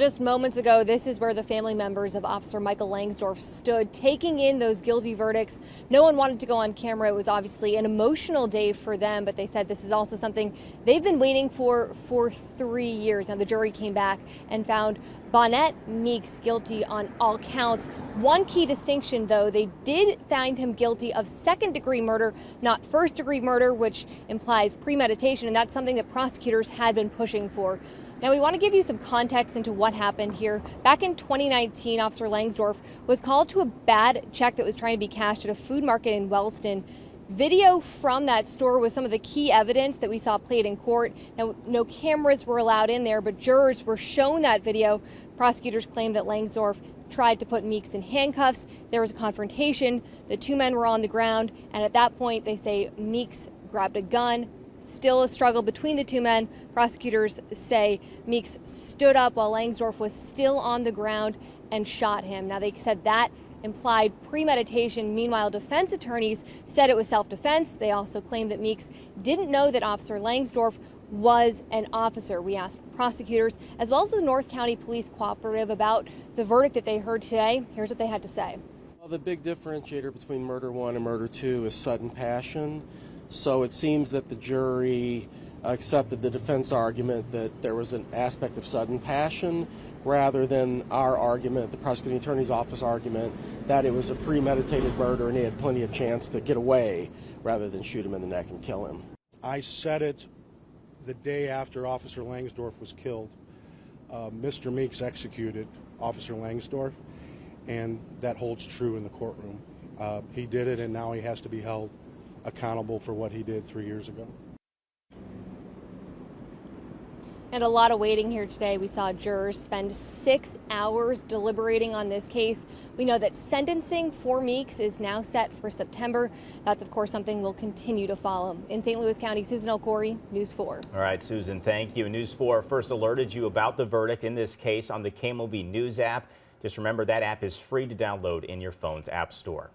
Just moments ago, this is where the family members of Officer Michael Langsdorff stood, taking in those guilty verdicts. No one wanted to go on camera. It was obviously an emotional day for them, but they said this is also something they've been waiting for 3 years. Now, the jury came back and found Bonnette Meeks guilty on all counts. One key distinction, though, they did find him guilty of second-degree murder, not first-degree murder, which implies premeditation, and that's something that prosecutors had been pushing for. Now, we want to give you some context into what happened here. Back in 2019, Officer Langsdorff was called to a bad check that was trying to be cashed at a food market in Wellston. Video from that store was some of the key evidence that we saw played in court. Now, no cameras were allowed in there, but jurors were shown that video. Prosecutors claimed that Langsdorff tried to put Meeks in handcuffs. There was a confrontation. The two men were on the ground, and at that point, they say Meeks grabbed a gun. Still a struggle between the two men. Prosecutors say Meeks stood up while Langsdorff was still on the ground and shot him. Now, they said that implied premeditation. Meanwhile, defense attorneys said it was self-defense. They also claimed that Meeks didn't know that Officer Langsdorff was an officer. We asked prosecutors as well as the North County Police Cooperative about the verdict that they heard today. Here's what they had to say. Well, the big differentiator between murder one and murder two is sudden passion. So it seems that the jury accepted the defense argument that there was an aspect of sudden passion rather than our argument, the prosecuting attorney's office argument, that it was a premeditated murder and he had plenty of chance to get away rather than shoot him in the neck and kill him. I said it the day after Officer Langsdorff was killed. Mr. Meeks executed Officer Langsdorff, and that holds true in the courtroom. He did it, and now he has to be held accountable for what he did 3 years ago. And a lot of waiting here today. We saw jurors spend 6 hours deliberating on this case. We know that sentencing for Meeks is now set for September. That's, of course, something we'll continue to follow. In St. Louis County, Susan Elcory, News 4. All right, Susan, thank you. News 4 first alerted you about the verdict in this case on the KMOV News app. Just remember that app is free to download in your phone's app store.